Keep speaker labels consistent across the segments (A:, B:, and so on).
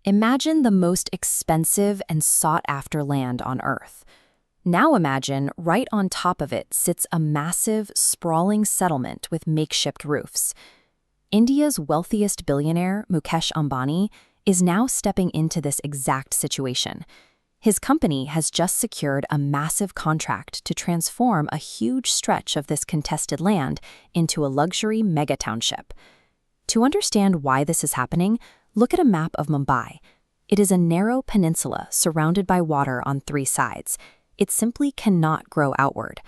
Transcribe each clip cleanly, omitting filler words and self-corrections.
A: Imagine the most expensive and sought-after land on Earth. Now imagine right on top of it sits a massive, sprawling settlement with makeshift roofs. India's wealthiest billionaire, Mukesh Ambani, is now stepping into this exact situation. His company has just secured a massive contract to transform a huge stretch of this contested land into a luxury mega-township. To understand why this is happening, look at a map of Mumbai. It is a narrow peninsula surrounded by water on three sides. It simply cannot grow outward.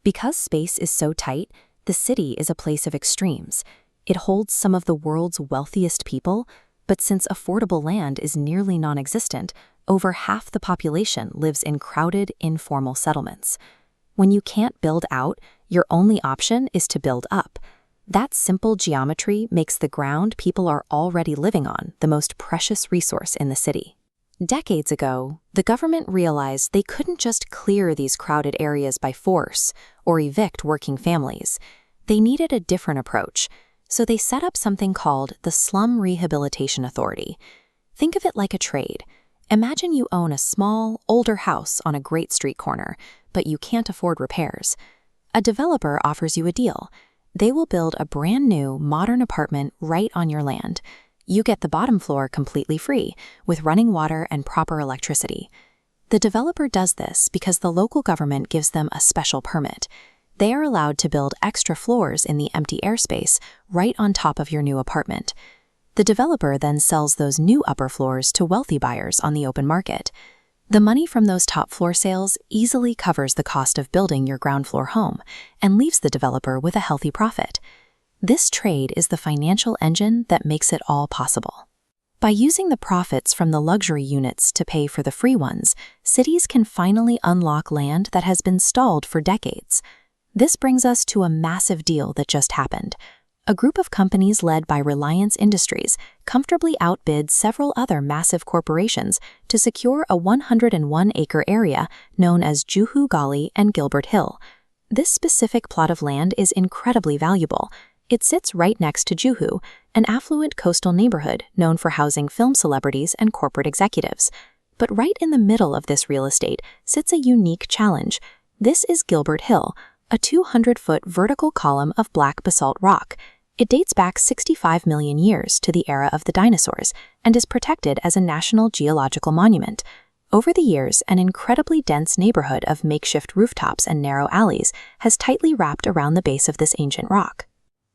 A: Because space is so tight, the city is a place of extremes. It holds some of the world's wealthiest people, but since affordable land is nearly non-existent, over half the population lives in crowded, informal settlements. When you can't build out, your only option is to build up. That simple geometry makes the ground people are already living on the most precious resource in the city. Decades ago, the government realized they couldn't just clear these crowded areas by force or evict working families. They needed a different approach, so they set up something called the Slum Rehabilitation Authority. Think of it like a trade. Imagine you own a small, older house on a great street corner, but you can't afford repairs. A developer offers you a deal. They will build a brand new, modern apartment right on your land. You get the bottom floor completely free, with running water and proper electricity. The developer does this because the local government gives them a special permit. They are allowed to build extra floors in the empty airspace right on top of your new apartment. The developer then sells those new upper floors to wealthy buyers on the open market. The money from those top floor sales easily covers the cost of building your ground floor home and leaves the developer with a healthy profit. This trade is the financial engine that makes it all possible. By using the profits from the luxury units to pay for the free ones, cities can finally unlock land that has been stalled for decades. This brings us to a massive deal that just happened. A group of companies led by Reliance Industries comfortably outbid several other massive corporations to secure a 101-acre area known as Juhu Gali and Gilbert Hill. This specific plot of land is incredibly valuable. It sits right next to Juhu, an affluent coastal neighborhood known for housing film celebrities and corporate executives. But right in the middle of this real estate sits a unique challenge. This is Gilbert Hill, a 200-foot vertical column of black basalt rock. It dates back 65 million years to the era of the dinosaurs and is protected as a national geological monument. Over the years, an incredibly dense neighborhood of makeshift rooftops and narrow alleys has tightly wrapped around the base of this ancient rock.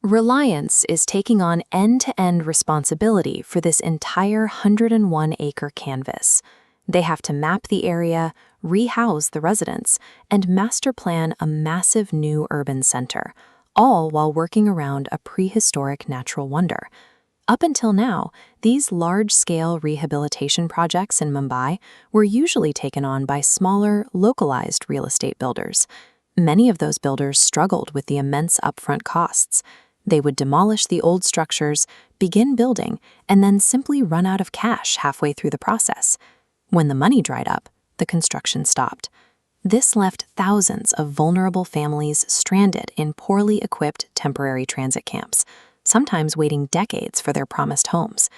A: Reliance is taking on end-to-end responsibility for this entire 101-acre canvas. They have to map the area, rehouse the residents, and master plan a massive new urban center, all while working around a prehistoric natural wonder. Up until now, these large-scale rehabilitation projects in Mumbai were usually taken on by smaller, localized real estate builders. Many of those builders struggled with the immense upfront costs. They would demolish the old structures, begin building, and then simply run out of cash halfway through the process. When the money dried up, the construction stopped. This left thousands of vulnerable families stranded in poorly equipped temporary transit camps, sometimes waiting decades for their promised homes.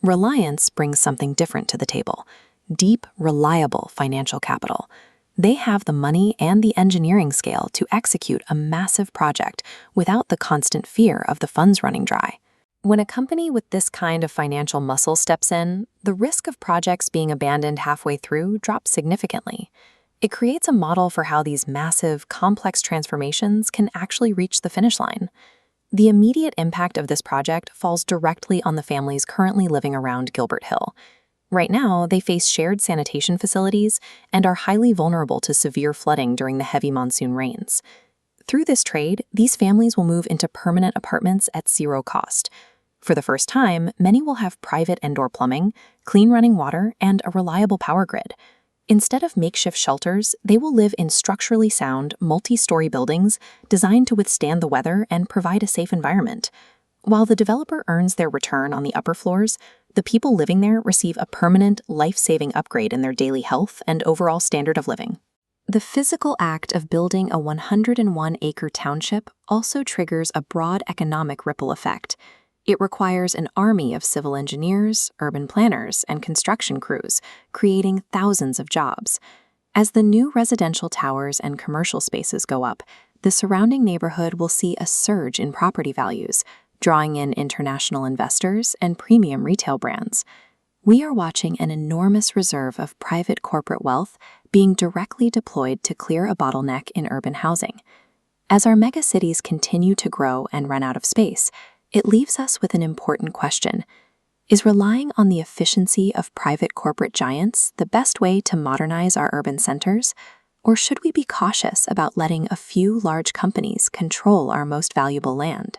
A: Reliance brings something different to the table: deep, reliable financial capital. They have the money and the engineering scale to execute a massive project without the constant fear of the funds running dry. When a company with this kind of financial muscle steps in, the risk of projects being abandoned halfway through drops significantly. It creates a model for how these massive, complex transformations can actually reach the finish line. The immediate impact of this project falls directly on the families currently living around Gilbert Hill. Right now, they face shared sanitation facilities and are highly vulnerable to severe flooding during the heavy monsoon rains. Through this trade, these families will move into permanent apartments at zero cost. For the first time, many will have private indoor plumbing, clean running water, and a reliable power grid. Instead of makeshift shelters, they will live in structurally sound, multi-story buildings designed to withstand the weather and provide a safe environment. While the developer earns their return on the upper floors, the people living there receive a permanent, life-saving upgrade in their daily health and overall standard of living. The physical act of building a 101-acre township also triggers a broad economic ripple effect.
B: It requires an army of civil engineers, urban planners, and construction crews, creating thousands of jobs. As the new residential towers and commercial spaces go up, the surrounding neighborhood will see a surge in property values, drawing in international investors and premium retail brands. We are watching an enormous reserve of private corporate wealth being directly deployed to clear a bottleneck in urban housing. As our megacities continue to grow and run out of space, it leaves us with an important question. Is relying on the efficiency of private corporate giants the best way to modernize our urban centers? Or should we be cautious about letting a few large companies control our most valuable land?